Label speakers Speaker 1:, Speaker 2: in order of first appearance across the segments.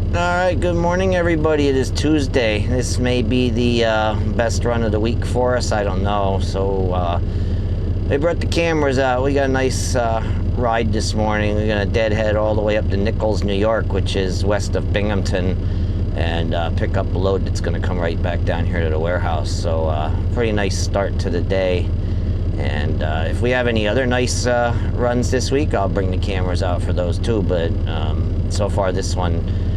Speaker 1: Alright, good morning everybody. It is Tuesday. This may be the best run of the week for us. I don't know. So we brought the cameras out. We got a nice ride this morning. We're going to deadhead all the way up to Nichols, New York, which is west of Binghamton, and pick up a load that's going to come right back down here to the warehouse. So pretty nice start to the day. And if we have any other nice runs this week, I'll bring the cameras out for those too. But so far this one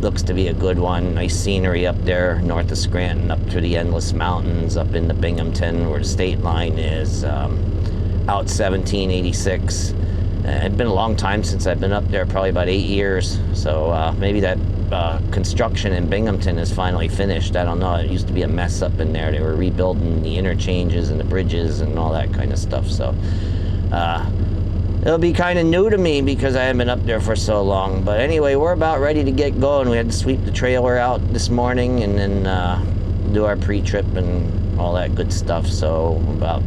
Speaker 1: looks to be a good one. Nice scenery up there north of Scranton, up through the endless mountains, up into Binghamton where the state line is, out 1786. It's been a long time since I've been up there, probably about 8 years. So maybe that construction in Binghamton is finally finished. I don't know. It used to be a mess up in there. They were rebuilding the interchanges and the bridges and all that kind of stuff. So it'll be kind of new to me because I haven't been up there for so long. But anyway, we're about ready to get going. We had to sweep the trailer out this morning and then do our pre-trip and all that good stuff. So about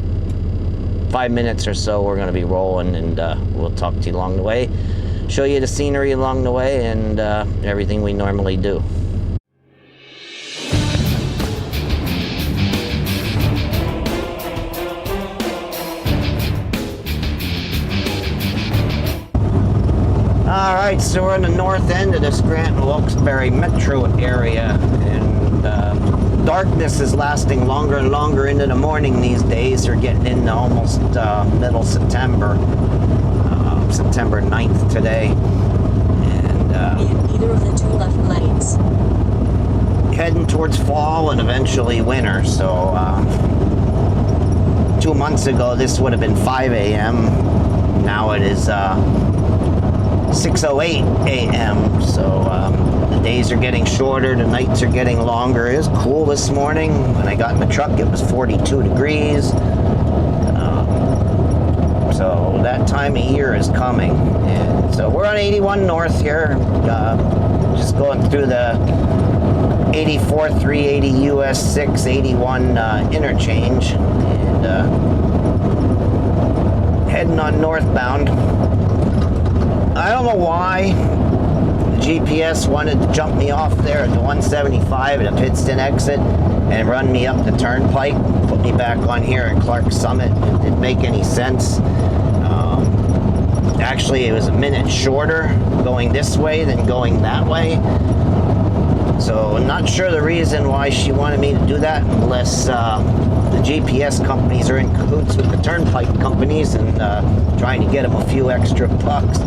Speaker 1: 5 minutes or so we're going to be rolling, and we'll talk to you along the way, show you the scenery along the way, and everything we normally do. Alright, so we're in the north end of the Scranton-Wilkes-Barre metro area, and darkness is lasting longer and longer into the morning these days. We're getting into almost middle September, September 9th today. And
Speaker 2: in either of the two left lanes.
Speaker 1: Heading towards fall and eventually winter. So 2 months ago this would have been 5 a.m. Now it is 6:08 a.m. So the days are getting shorter, the nights are getting longer. It was cool this morning. When I got in the truck, it was 42 degrees. So that time of year is coming. And so we're on 81 North here, just going through the 84 380 US 681 interchange, and heading on northbound. I don't know why the GPS wanted to jump me off there at the 175 at a Pittston exit and run me up the turnpike, put me back on here at Clark Summit. It didn't make any sense. Actually, it was a minute shorter going this way than going that way. So I'm not sure the reason why she wanted me to do that, unless the GPS companies are in cahoots with the turnpike companies and trying to get them a few extra bucks.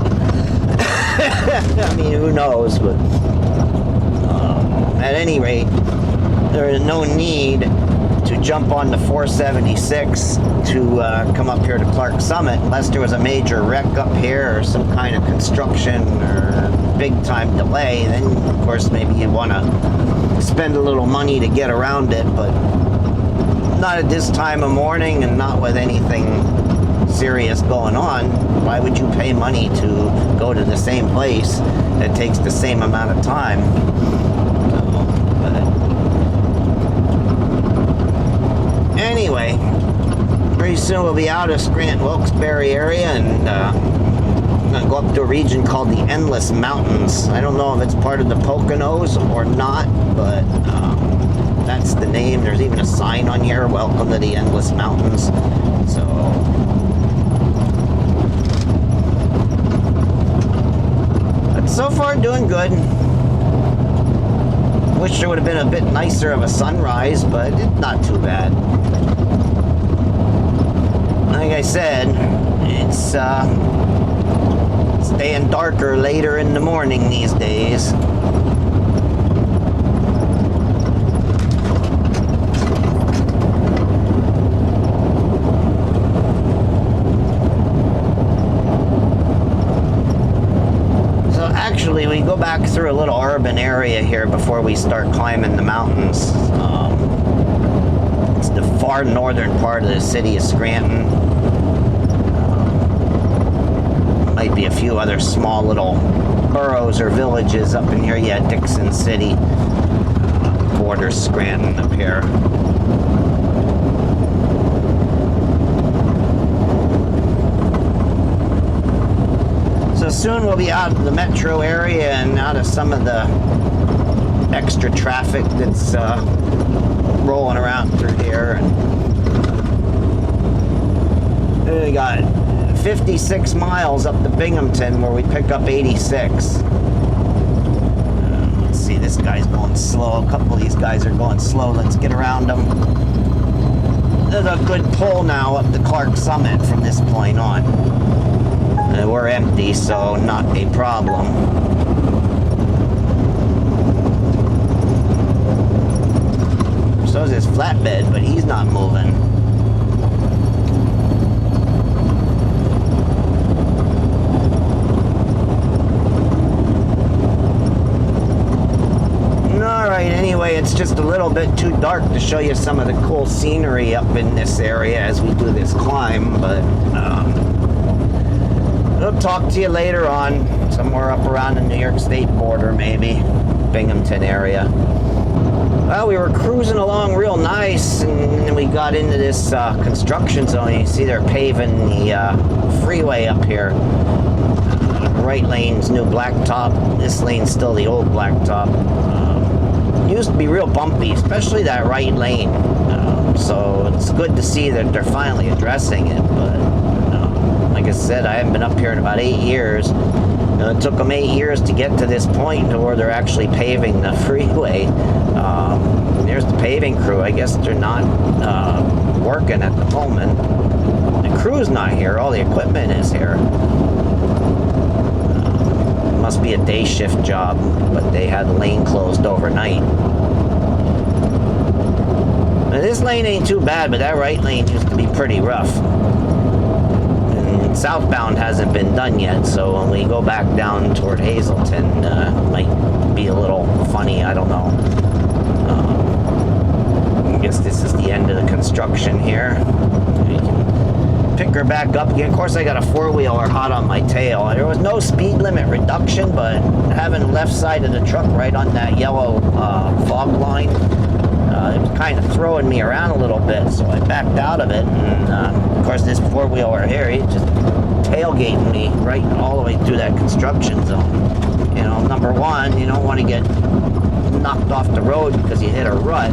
Speaker 1: I mean, who knows, but at any rate, there is no need to jump on the 476 to come up here to Clark Summit unless there was a major wreck up here or some kind of construction or big time delay. Then of course maybe you want to spend a little money to get around it, but not at this time of morning and not with anything serious going on. Why would you pay money to go to the same place that takes the same amount of time? Anyway, pretty soon we'll be out of Scranton-Wilkes-Barre area, and I'm going to go up to a region called the Endless Mountains. I don't know if it's part of the Poconos or not, but that's the name. There's even a sign on here, welcome to the Endless Mountains. So but so far doing good. Wish there would have been a bit nicer of a sunrise, but it's not too bad. Like I said, it's staying darker later in the morning these days. Actually, we go back through a little urban area here before we start climbing the mountains. It's the far northern part of the city of Scranton. Might be a few other small little boroughs or villages up in here. Yeah, Dixon City borders Scranton up here. So So soon we'll be out of the metro area and out of some of the extra traffic that's rolling around through here. And we got 56 miles up to Binghamton where we pick up 86. Let's see, this guy's going slow. A couple of these guys are going slow. Let's get around them. There's a good pull now up to Clark Summit from this point on. We're empty, so not a problem. So is this flatbed, but he's not moving. Alright, anyway, it's just a little bit too dark to show you some of the cool scenery up in this area as we do this climb, but I'll talk to you later on, somewhere up around the New York State border, maybe, Binghamton area. Well, we were cruising along real nice, and then we got into this construction zone. You see they're paving the freeway up here. Right lane's new blacktop. This lane's still the old blacktop. Used to be real bumpy, especially that right lane. So it's good to see that they're finally addressing it, but like I said, I haven't been up here in about 8 years. It took them 8 years to get to this point to where they're actually paving the freeway. There's the paving crew. I guess they're not working at the moment. The crew's not here. All the equipment is here. Must be a day shift job, but they had the lane closed overnight. Now, this lane ain't too bad, but that right lane used to be pretty rough. Southbound hasn't been done yet, so when we go back down toward Hazleton, it might be a little funny, I don't know. I guess this is the end of the construction here. You can pick her back up again. Of course, I got a four-wheeler hot on my tail. There was no speed limit reduction, but having the left side of the truck right on that yellow fog line, it was kind of throwing me around a little bit, so I backed out of it, and of course this four-wheeler here, he's just tailgating me right all the way through that construction zone. You know, number one, you don't want to get knocked off the road because you hit a rut,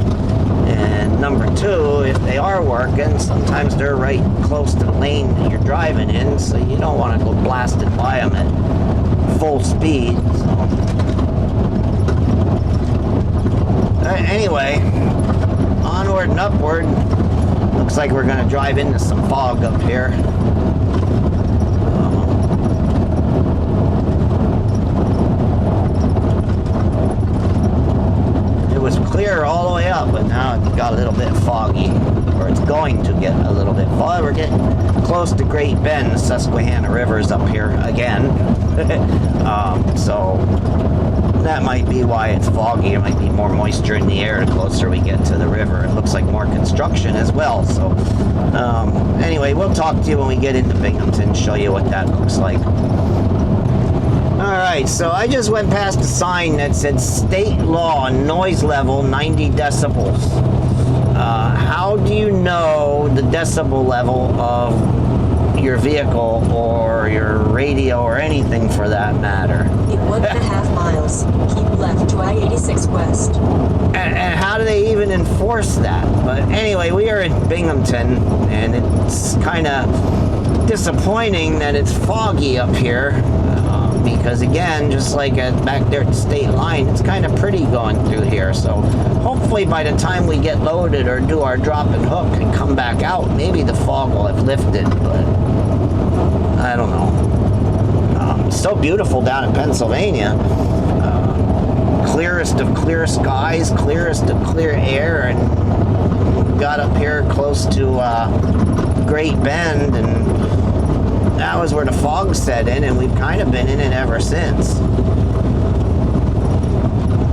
Speaker 1: and number two, if they are working, sometimes they're right close to the lane that you're driving in, so you don't want to go blasted by them at full speed. So. Anyway, onward and upward. Looks like we're going to drive into some fog up here. It was clear all the way up, but now it got a little bit foggy, or it's going to get a little bit foggy. We're getting close to Great Bend. The Susquehanna River's up here again. So that might be why it's foggy. There might be more moisture in the air the closer we get to the river. It looks like more construction as well. So anyway, we'll talk to you when we get into Binghamton, show you what that looks like. Alright, so I just went past a sign that said state law noise level 90 decibels. How do you know the decibel level of your vehicle or your radio or anything for that matter?
Speaker 2: In 1.5 miles, keep left to I-86 West.
Speaker 1: And how do they even enforce that? But anyway, we are in Binghamton, and it's kind of disappointing that it's foggy up here. Because again, just like back there at the state line, it's kind of pretty going through here. So hopefully by the time we get loaded or do our drop and hook and come back out, maybe the fog will have lifted, but I don't know. It's so beautiful down in Pennsylvania. Clearest of clear skies, clearest of clear air, and got up here close to Great Bend, and that was where the fog set in, and we've kind of been in it ever since.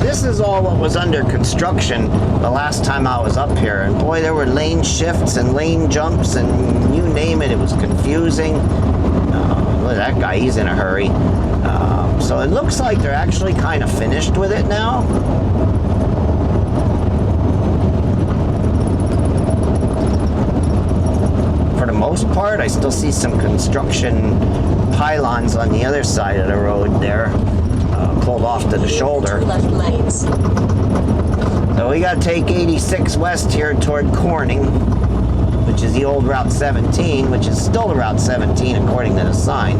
Speaker 1: This is all what was under construction the last time I was up here, and boy, there were lane shifts and lane jumps and you name it. It was confusing. Look at that guy, he's in a hurry. So it looks like they're actually kind of finished with it now. For the most part. I still see some construction pylons on the other side of the road there, pulled off to the shoulder.
Speaker 2: Two left lanes.
Speaker 1: So we got to take 86 west here toward Corning, which is the old Route 17, which is still the Route 17 according to the sign.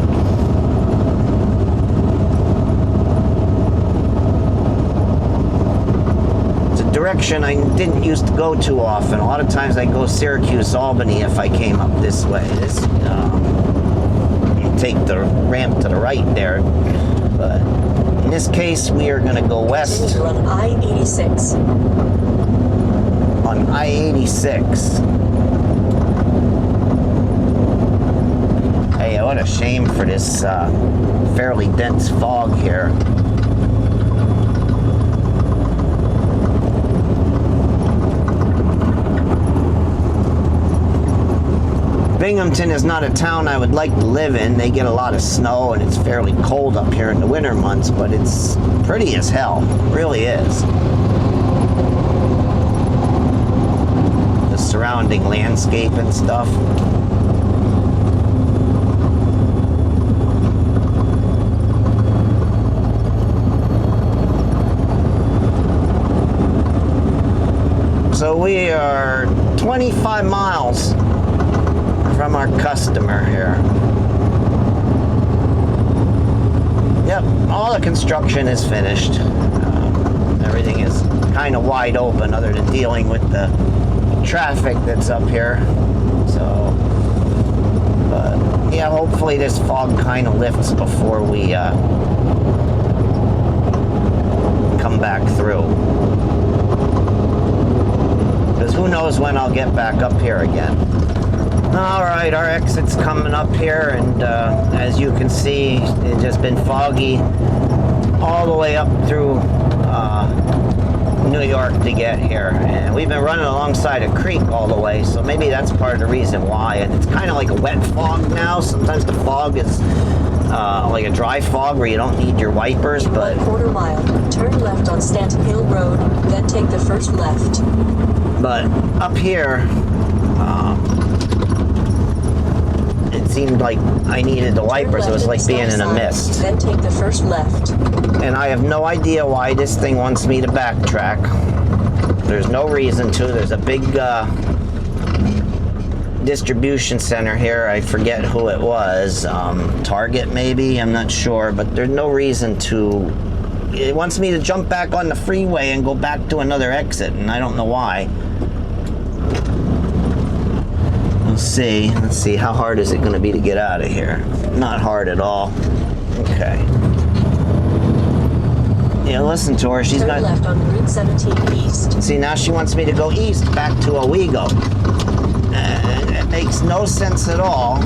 Speaker 1: It's a direction I didn't used to go too often. A lot of times I go Syracuse, Albany if I came up this way. You take the ramp to the right there, but in this case we are going to go west.
Speaker 2: You're on I-86.
Speaker 1: On I-86. Hey, what a shame for this fairly dense fog here. Binghamton is not a town I would like to live in. They get a lot of snow and it's fairly cold up here in the winter months, but it's pretty as hell. It really is. The surrounding landscape and stuff. So we are 25 miles from our customer here. Yep, all the construction is finished. Everything is kind of wide open other than dealing with the traffic that's up here. So, but yeah, hopefully this fog kind of lifts before we come back through. Because who knows when I'll get back up here again. Alright, our exit's coming up here, and as you can see, it's just been foggy all the way up through New York to get here. And we've been running alongside a creek all the way, so maybe that's part of the reason why. And it's kind of like a wet fog now. Sometimes the fog is like a dry fog where you don't need your wipers, but...
Speaker 2: 1/4 mile. Turn left on Stanton Hill Road, then take the first left.
Speaker 1: But up here, it seemed like I needed the wipers. It was like being in a mist.
Speaker 2: Then take the first left.
Speaker 1: And I have no idea why this thing wants me to backtrack. There's no reason to. There's a big distribution center here. I forget who it was. Target maybe? I'm not sure. But there's no reason to. It wants me to jump back on the freeway and go back to another exit, and I don't know why. Let's see, how hard is it going to be to get out of here? Not hard at all. Okay. Yeah, listen to her. She's
Speaker 2: Turn
Speaker 1: got
Speaker 2: left on Route 17 East.
Speaker 1: See, now she wants me to go east, back to Owego. And it makes no sense at all.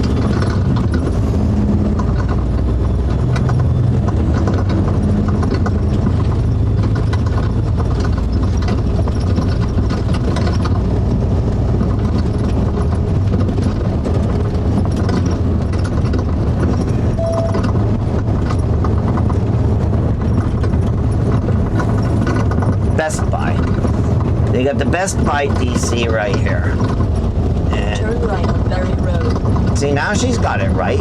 Speaker 1: Best Buy. They got the Best Buy DC right here. And
Speaker 2: Turn right on Berry Road.
Speaker 1: see, now she's got it right.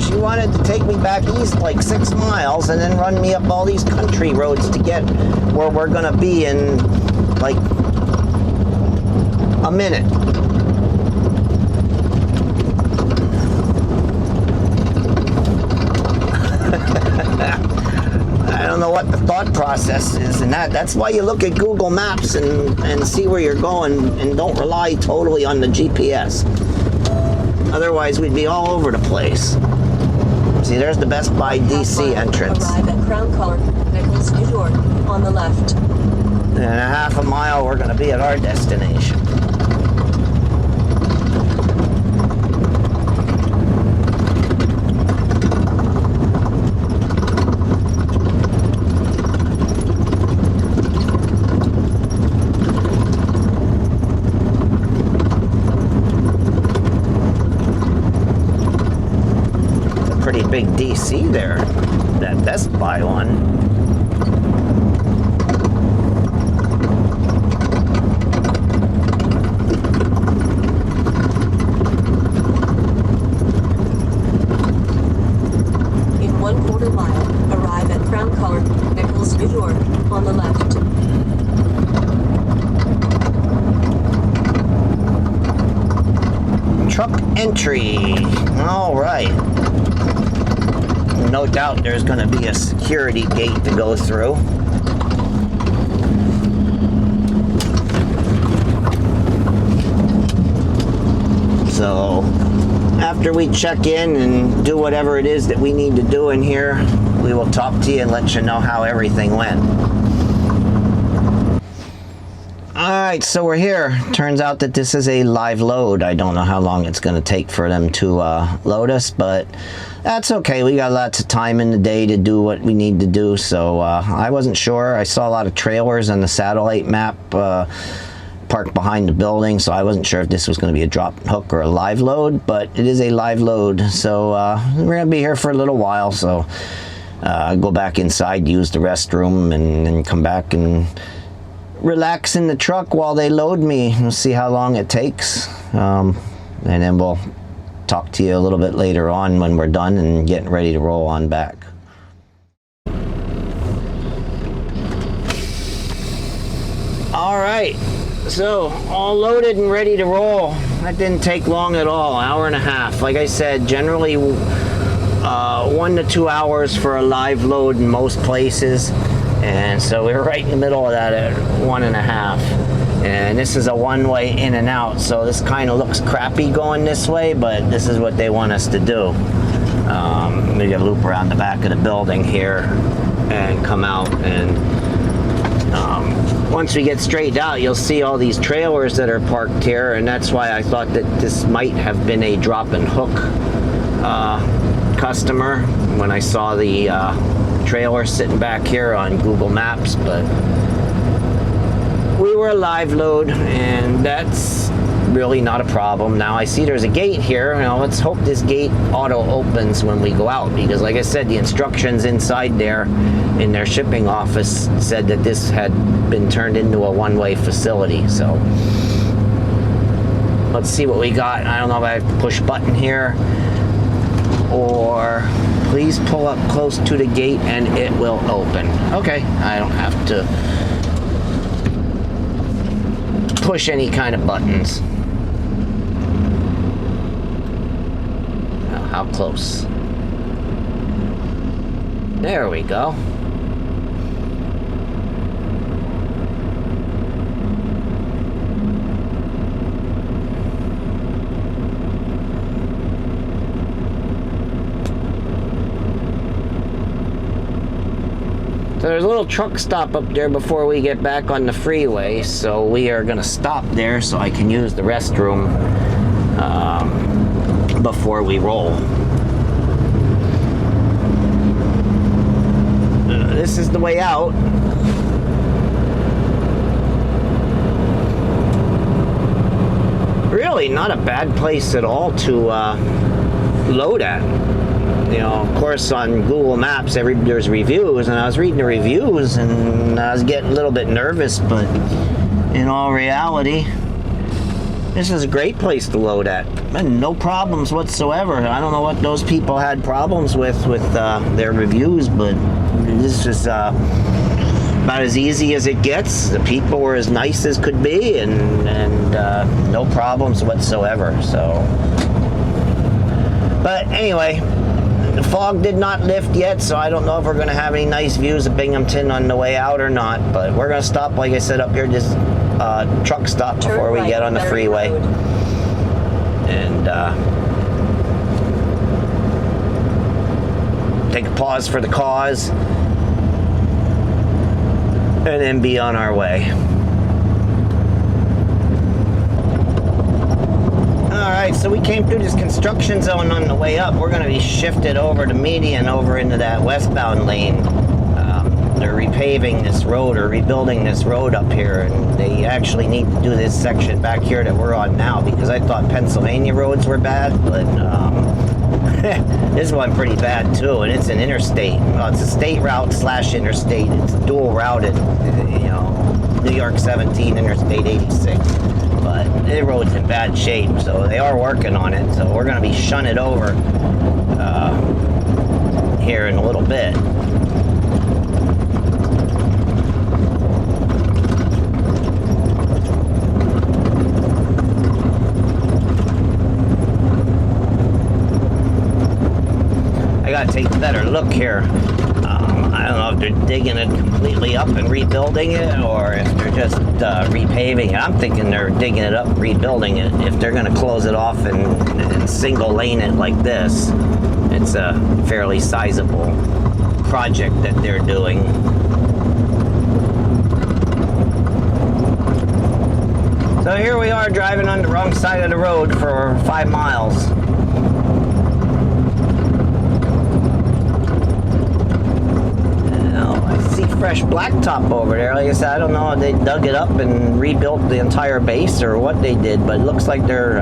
Speaker 1: She wanted to take me back east like 6 miles and then run me up all these country roads to get where we're gonna be in like a minute. I don't know what the thought process is, and that's why you look at Google Maps and see where you're going, and don't rely totally on the GPS. Otherwise, we'd be all over the place. See, there's the Best Buy DC entrance.
Speaker 2: Arrive at Crown Color, Nichols, New York, on the left.
Speaker 1: In a half a mile, we're going to be at our destination. Big DC there, that Best Buy one.
Speaker 2: York, on the left.
Speaker 1: Truck entry. All right. No doubt there's going to be a security gate to go through. So after we check in and do whatever it is that we need to do in here, we will talk to you and let you know how everything went. Alright, so we're here. Turns out that this is a live load. I don't know how long it's going to take for them to load us, but that's okay. We got lots of time in the day to do what we need to do, so I wasn't sure. I saw a lot of trailers on the satellite map parked behind the building, so I wasn't sure if this was going to be a drop hook or a live load, but it is a live load, so we're going to be here for a little while, so go back inside, use the restroom, and then come back and relax in the truck while they load me. We'll see how long it takes, and then we'll talk to you a little bit later on when we're done and getting ready to roll on back. All right, so all loaded and ready to roll. That didn't take long at all, hour and a half. Like I said, generally 1 to 2 hours for a live load in most places. And so we were right in the middle of that at 1.5. And this is a one-way in and out, so this kind of looks crappy going this way, but this is what they want us to do. We got to loop around the back of the building here and come out, and once we get straightened out, you'll see all these trailers that are parked here, and that's why I thought that this might have been a drop and hook customer when I saw the trailer sitting back here on Google Maps, but we were a live load, and that's really not a problem. Now I see there's a gate here. Now let's hope this gate auto opens when we go out, because like I said, the instructions inside there in their shipping office said that this had been turned into a one-way facility. So let's see what we got. I don't know if I have to push button here, or please pull up close to the gate and it will open. Okay, I don't have to push any kind of buttons. Now, how close? There we go. So there's a little truck stop up there before we get back on the freeway, so we are going to stop there so I can use the restroom before we roll. This is the way out. Really not a bad place at all to load at. You know, of course, on Google Maps, there's reviews, and I was reading the reviews, and I was getting a little bit nervous, but in all reality, this is a great place to load at. And no problems whatsoever. I don't know what those people had problems with their reviews, but this is about as easy as it gets. The people were as nice as could be, and no problems whatsoever. So, but anyway, the fog did not lift yet, so I don't know if we're going to have any nice views of Binghamton on the way out or not, but we're going to stop, like I said, up here, this truck stop before we get on the freeway. And take a pause for the cause, and then be on our way. Alright, so we came through this construction zone on the way up. We're going to be shifted over to median over into that westbound lane. They're repaving this road, or rebuilding this road up here, and they actually need to do this section back here that we're on now, because I thought Pennsylvania roads were bad, but this one pretty bad too, and it's an interstate. Well, it's a state route / interstate. It's dual routed, you know, New York 17, Interstate 86. But the road's in bad shape, so they are working on it. So we're going to be shunted over here in a little bit. gotta take a better look here. I don't know if they're digging it completely up and rebuilding it, or if they're just repaving it. I'm thinking they're digging it up, rebuilding it. If they're gonna close it off and single lane it like this, it's a fairly sizable project that they're doing. So here we are driving on the wrong side of the road for 5 miles. Fresh blacktop over there. Like I said, I don't know if they dug it up and rebuilt the entire base or what they did, but it looks like they're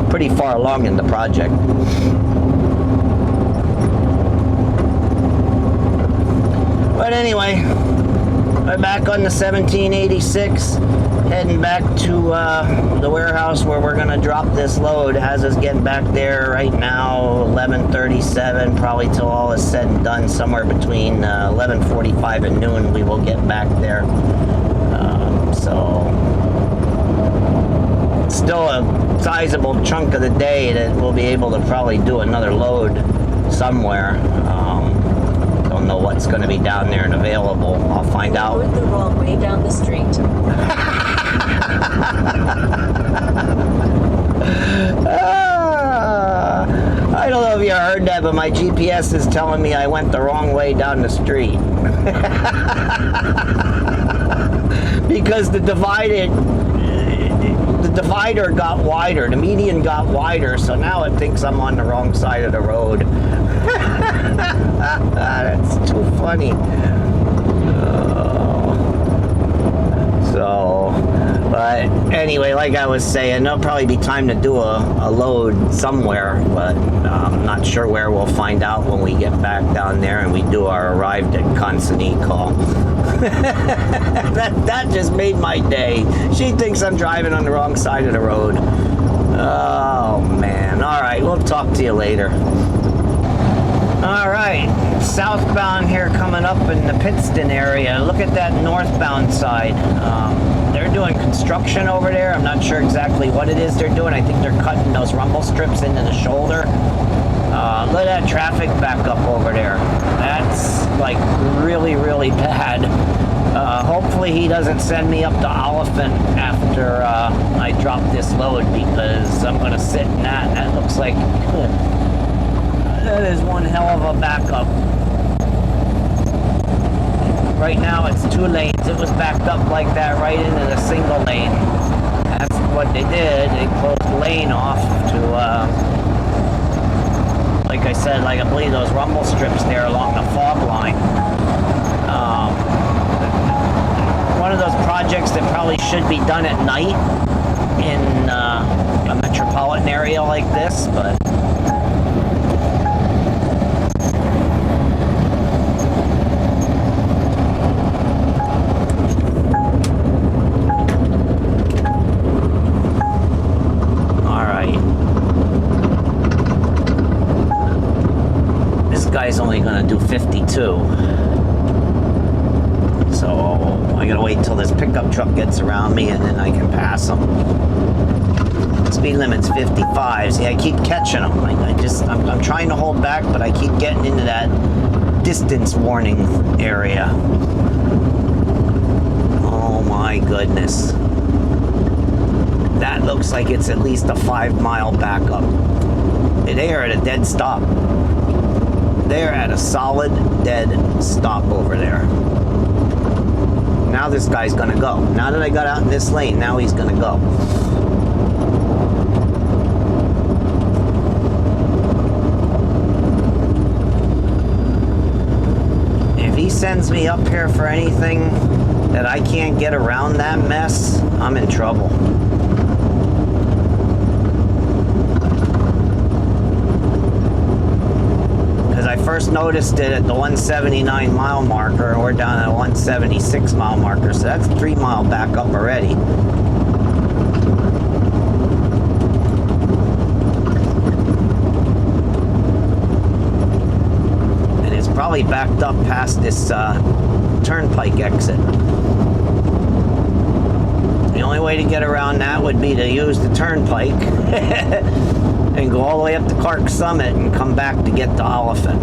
Speaker 1: pretty far along in the project. But anyway, we're back on the 1786, heading back to the warehouse where we're gonna drop this load. Has us getting back there right now 11:37, probably till all is said and done. Somewhere between 11:45 and noon we will get back there. So still a sizable chunk of the day that we'll be able to probably do another load somewhere. Don't know what's going to be down there and available. I'll find out.
Speaker 2: Going the wrong way down the street.
Speaker 1: I don't know if you heard that, but my GPS is telling me I went the wrong way down the street. Because the divider got wider, the median got wider, so now it thinks I'm on the wrong side of the road. That's too funny. But anyway, like I was saying, there'll probably be time to do a load somewhere, but I'm not sure where. We'll find out when we get back down there and we do our arrived at Constantine call. that just made my day. She thinks I'm driving on the wrong side of the road. Oh man. All right, we'll talk to you later. All right, southbound here coming up in the Pittston area. Look at that northbound side. They're doing construction over there. I'm not sure exactly what it is they're doing. I think they're cutting those rumble strips into the shoulder. Look at that traffic back up over there. That's like really, really bad. Hopefully he doesn't send me up to Oliphant after I drop this load, because I'm gonna sit in that, and that looks like that is one hell of a backup. Right now it's 2 lanes. It was backed up like that right into the single lane. That's what they did. They closed the lane off to, like I said, like I believe those rumble strips there along the fog line. One of those projects that probably should be done at night in a metropolitan area like this, but guy's only gonna do 52, so I gotta wait till this pickup truck gets around me and then I can pass him. Speed limit's 55. See, I keep catching them. I'm trying to hold back, but I keep getting into that distance warning area. Oh my goodness, that looks like it's at least a 5-mile backup. They are at a dead stop. They're at a solid dead stop over there. Now this guy's gonna go. Now that I got out in this lane, now he's gonna go. If he sends me up here for anything that I can't get around that mess, I'm in trouble. I first noticed it at the 179 mile marker, and we're down at a 176 mile marker, so that's a 3-mile backup already. And it's probably backed up past this turnpike exit. The only way to get around that would be to use the turnpike. and go all the way up to Clark Summit and come back to get to Oliphant.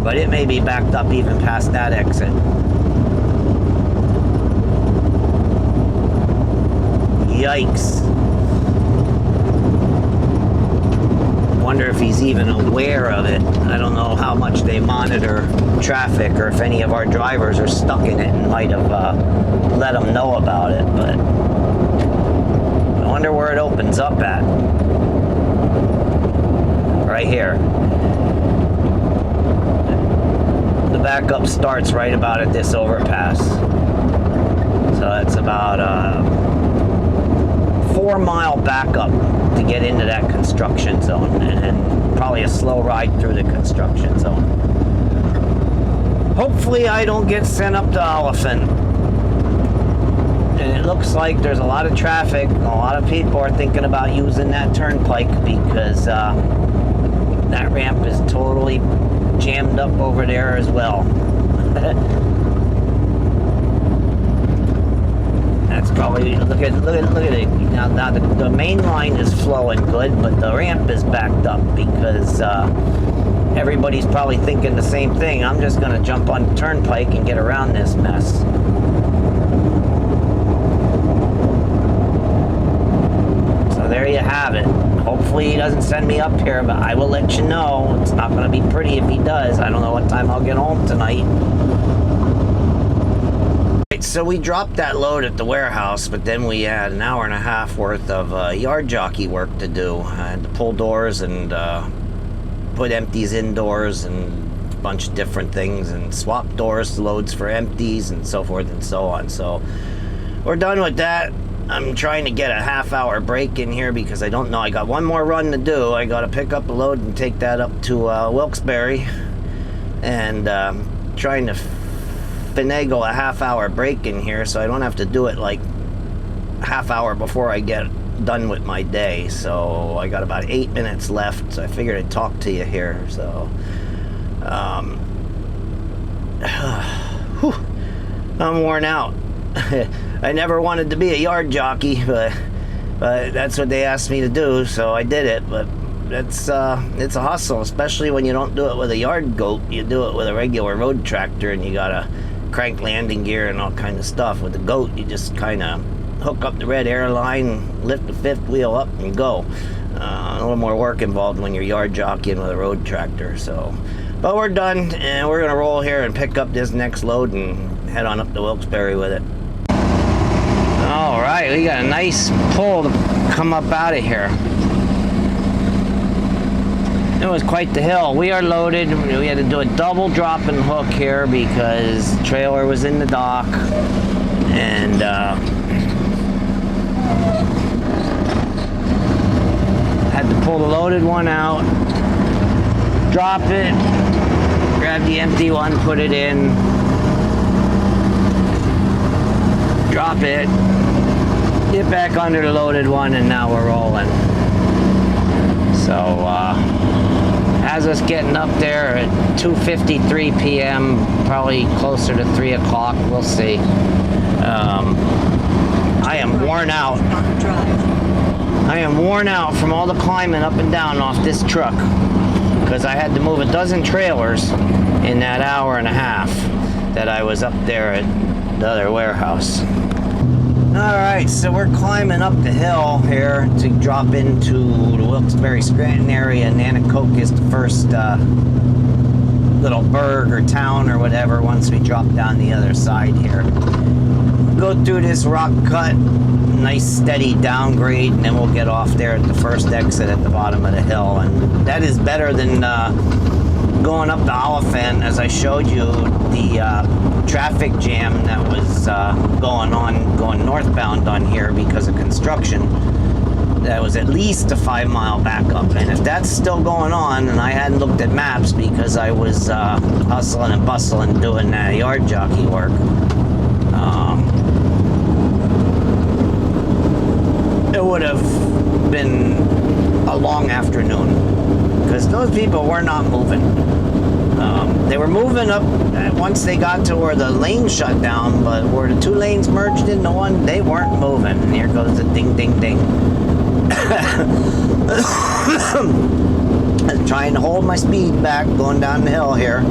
Speaker 1: But it may be backed up even past that exit. Yikes. Wonder if he's even aware of it. I don't know how much they monitor traffic or if any of our drivers are stuck in it and might have let them know about it, but I wonder where it opens up at. Right here. The backup starts right about at this overpass. So that's about 4-mile backup to get into that construction zone, and probably a slow ride through the construction zone. Hopefully I don't get sent up to Oliphant. And it looks like there's a lot of traffic. A lot of people are thinking about using that turnpike because that ramp is totally jammed up over there as well. That's probably, look at it. Now the main line is flowing good, but the ramp is backed up because everybody's probably thinking the same thing. I'm just going to jump on the turnpike and get around this mess. So there you have it. Hopefully he doesn't send me up here, but I will let you know. It's not going to be pretty if he does. I don't know what time I'll get home tonight. So we dropped that load at the warehouse, but then we had an hour and a half worth of yard jockey work to do. I had to pull doors and put empties indoors and a bunch of different things, and swap doors, loads for empties, and so forth and so on. So we're done with that. I'm trying to get a half-hour break in here because I don't know. I got one more run to do. I got to pick up a load and take that up to Wilkes-Barre, and trying to finagle a half-hour break in here so I don't have to do it like half hour before I get done with my day. So I got about 8 minutes left, so I figured I'd talk to you here. So I'm worn out. I never wanted to be a yard jockey, but that's what they asked me to do, so I did it. But it's a hustle, especially when you don't do it with a yard goat. You do it with a regular road tractor, and you gotta crank landing gear and all kind of stuff. With the goat, you just kind of hook up the red air line, lift the fifth wheel up, and go. A little more work involved when you're yard jockeying with a road tractor. So, but we're done, and we're gonna roll here and pick up this next load and head on up to Wilkes-Barre with it. All right, we got a nice pull to come up out of here. It was quite the hill. We are loaded. We had to do a double drop and hook here because the trailer was in the dock, and had to pull the loaded one out, drop it, grab the empty one, put it in, drop it, get back under the loaded one, and now we're rolling. So has us getting up there at 2:53 p.m., probably closer to 3 o'clock. We'll see. I am worn out. I am worn out from all the climbing up and down off this truck because I had to move a dozen trailers in that hour and a half that I was up there at the other warehouse. Alright, so we're climbing up the hill here to drop into the Wilkes-Barre Scranton area. Nanticoke is the first little burg or town or whatever once we drop down the other side here. Go through this rock cut, nice steady downgrade, and then we'll get off there at the first exit at the bottom of the hill. And that is better than going up the Oliphant. As I showed you, the traffic jam that was going northbound on here because of construction, that was at least a 5-mile backup. And if that's still going on, and I hadn't looked at maps because I was hustling and bustling doing yard jockey work, it would have been a long afternoon because those people were not moving. They were moving up once they got to where the lane shut down, but where the two lanes merged into one, they weren't moving. And here goes the ding, ding, ding. I'm trying to hold my speed back going down the hill here.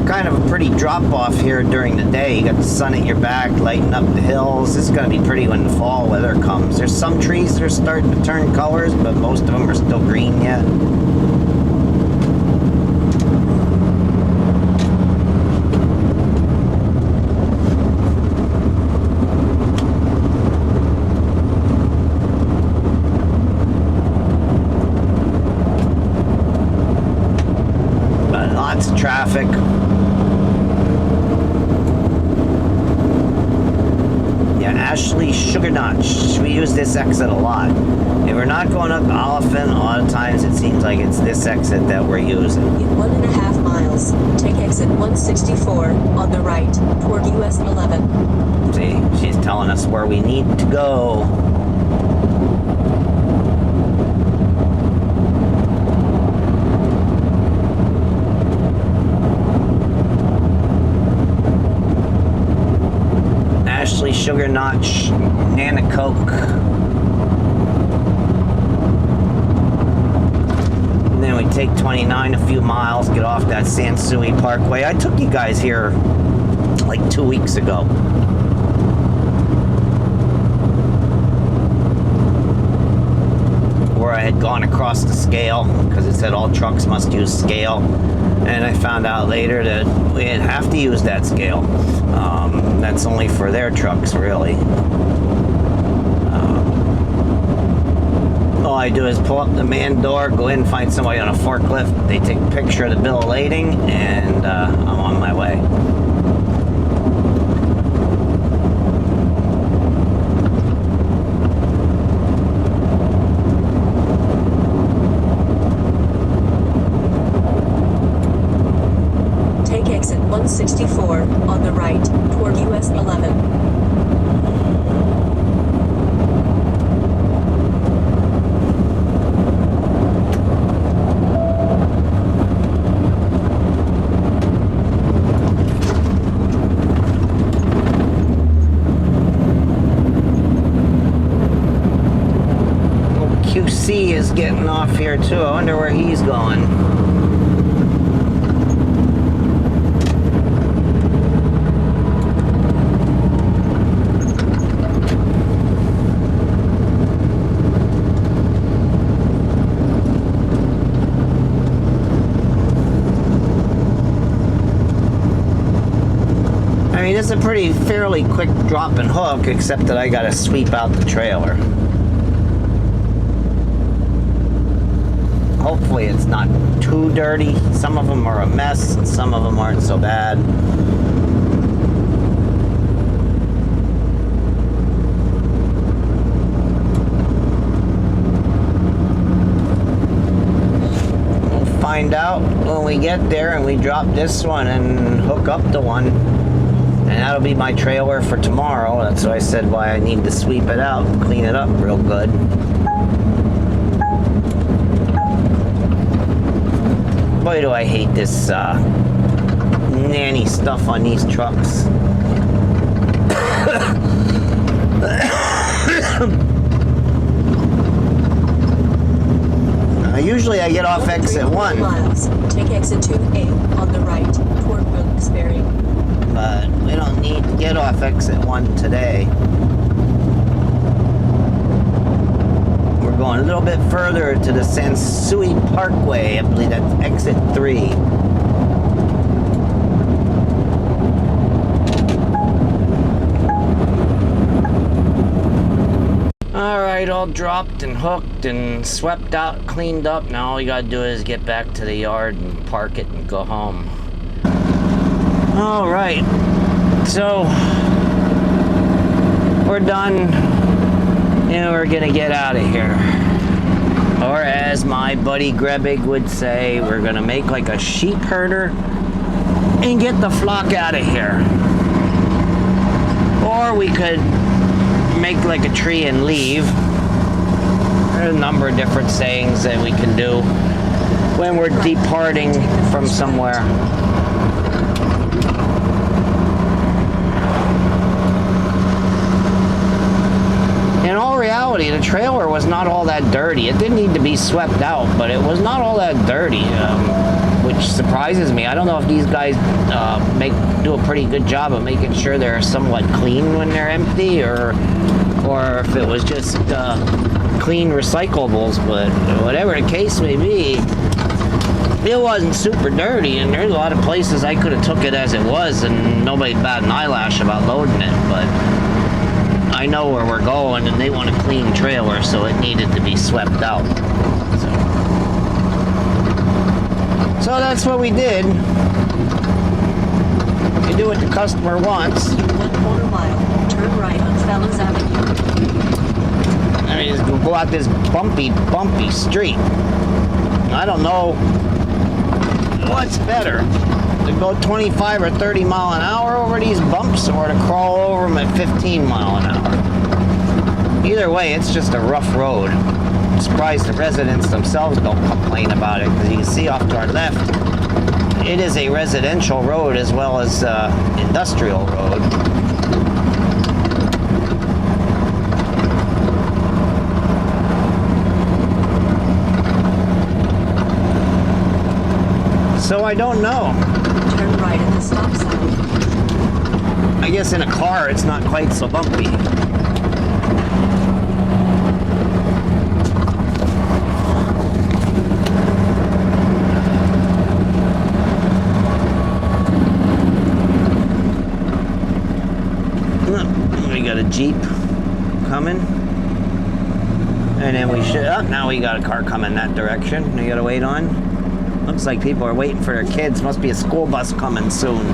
Speaker 1: Kind of a pretty drop off here during the day. You got the sun at your back, lighting up the hills. This is going to be pretty when the fall weather comes. There's some trees that are starting to turn colors, but most of them are still green yet. But lots of traffic. Ashley Sugar Notch. We use this exit a lot. If we're not going up Oliphant, a lot of times it seems like it's this exit that we're using.
Speaker 2: In 1.5 miles, take exit 164 on the right toward US 11.
Speaker 1: See, she's telling us where we need to go. Sugar Notch, Nana Coke. And then we take 29 a few miles, get off that Sansui Parkway. I took you guys here like 2 weeks ago. Where I had gone across the scale, because it said all trucks must use scale. And I found out later that we didn't have to use that scale. That's only for their trucks, really. All I do is pull up the man door, go in, find somebody on a forklift. They take a picture of the bill of lading, and I'm on my way.
Speaker 2: Exit 164 on the right toward US 11.
Speaker 1: QC is getting off here too. I wonder where he's going. I mean, it's a fairly quick drop and hook, except that I gotta sweep out the trailer. Hopefully it's not too dirty. Some of them are a mess, and some of them aren't so bad. We'll find out when we get there and we drop this one and hook up the one. And that'll be my trailer for tomorrow. That's why I said why I need to sweep it out and clean it up real good. Boy, do I hate this nanny stuff on these trucks. Usually I get off exit 1.
Speaker 2: Miles. Take exit 2A on the right toward Wilkes-Barre.
Speaker 1: But we don't need to get off exit 1 today. We're going a little bit further to the Sansui Parkway. I believe that's exit 3. Alright, all dropped and hooked and swept out, cleaned up. Now all you gotta do is get back to the yard and park it and go home. Alright, so we're done and we're gonna get out of here. Or as my buddy Grebig would say, we're gonna make like a sheep herder and get the flock out of here. Or we could make like a tree and leave. There's a number of different sayings that we can do when we're departing from somewhere. In all reality, the trailer was not all that dirty. It didn't need to be swept out, but it was not all that dirty, which surprises me. I don't know if these guys do a pretty good job of making sure they're somewhat clean when they're empty, or if it was just clean recyclables. But whatever the case may be, it wasn't super dirty, and there's a lot of places I could have took it as it was, and nobody bat an eyelash about loading it, but I know where we're going, and they want a clean trailer, so it needed to be swept out. So that's what we did. You do what the customer wants.
Speaker 2: 1/4 mile, turn right on Fellows Avenue.
Speaker 1: I mean, just go out this bumpy street. I don't know what's better, to go 25 or 30 mile an hour over these bumps, or to crawl over them at 15 mile an hour. Either way, it's just a rough road. I'm surprised the residents themselves don't complain about it, because you can see off to our left, it is a residential road as well as industrial road. So I don't know.
Speaker 2: Turn right at the stop sign.
Speaker 1: I guess in a car it's not quite so bumpy. We got a Jeep coming. And then we should, now we got a car coming that direction. We gotta wait on. Looks like people are waiting for their kids. Must be a school bus coming soon.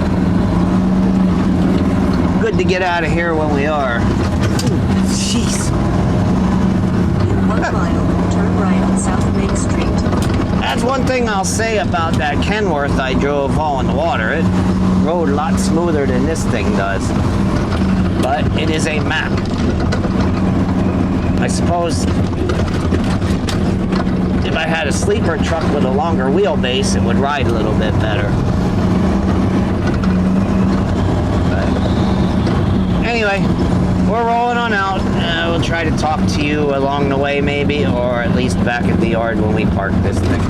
Speaker 1: Good to get out of here when we are. Jeez.
Speaker 2: 1 mile, turn right on South Main Street.
Speaker 1: That's one thing I'll say about that Kenworth I drove hauling the water. It rode a lot smoother than this thing does. But it is a Mack. I suppose if I had a sleeper truck with a longer wheelbase, it would ride a little bit better. But anyway, we're rolling on out. We'll try to talk to you along the way maybe, or at least back at the yard when we park this thing.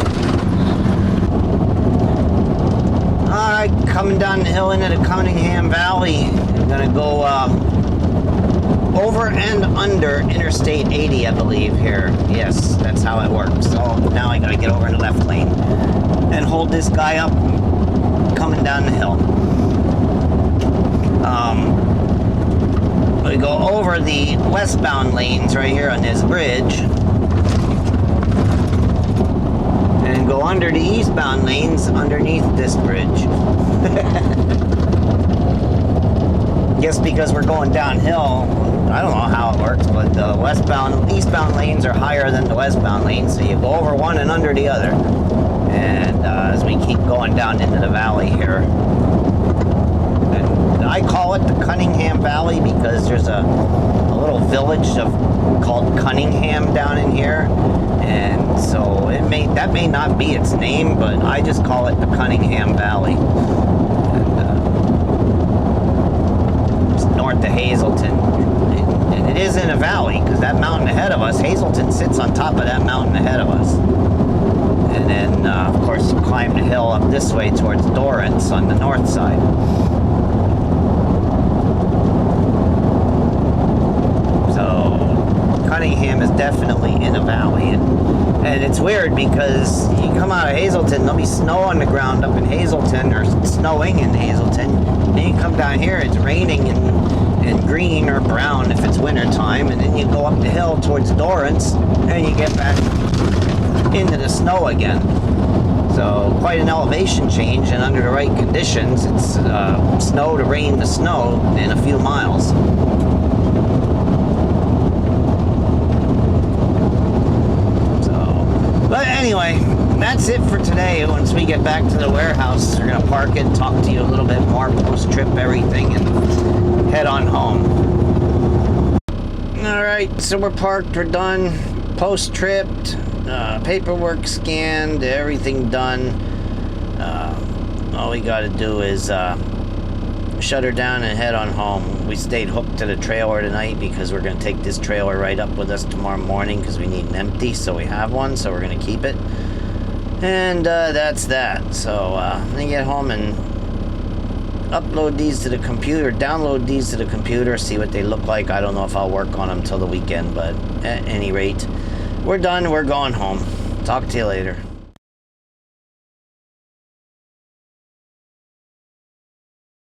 Speaker 1: Alright, coming down the hill into the Cunningham Valley. I'm gonna go over and under Interstate 80, I believe, here. Yes, that's how it works. So now I gotta get over in the left lane and hold this guy up coming down the hill. We go over the westbound lanes right here on this bridge, and go under the eastbound lanes underneath this bridge. Guess because we're going downhill, I don't know how it works, but the eastbound lanes are higher than the westbound lanes, so you go over one and under the other. And as we keep going down into the valley here, and I call it the Cunningham Valley because there's a little village called Cunningham down in here, and so that may not be its name, but I just call it the Cunningham Valley. North of Hazleton, and it is in a valley because that mountain ahead of us, Hazleton sits on top of that mountain ahead of us, and then of course you climb the hill up this way towards Dorrance on the north side. So Cunningham is definitely in a valley, and it's weird because you come out of Hazleton, there'll be snow on the ground up in Hazleton, or snowing in Hazleton. Then you come down here, it's raining and green or brown if it's winter time, and then you go up the hill towards Dorrance and you get back into the snow again. So quite an elevation change, and under the right conditions, it's snow to rain to snow in a few miles. But anyway, that's it for today. Once we get back to the warehouse, we're going to park it, talk to you a little bit more, post-trip everything, and head on home. All right, so we're parked, we're done, post-tripped, paperwork scanned, everything done. All we got to do is shut her down and head on home. We stayed hooked to the trailer tonight because we're going to take this trailer right up with us tomorrow morning because we need an empty, so we have one, so we're going to keep it. And that's that. So I'm going to get home and upload these to the computer, download these to the computer, see what they look like. I don't know if I'll work on them till the weekend, but at any rate, we're done. We're going home. Talk to you later.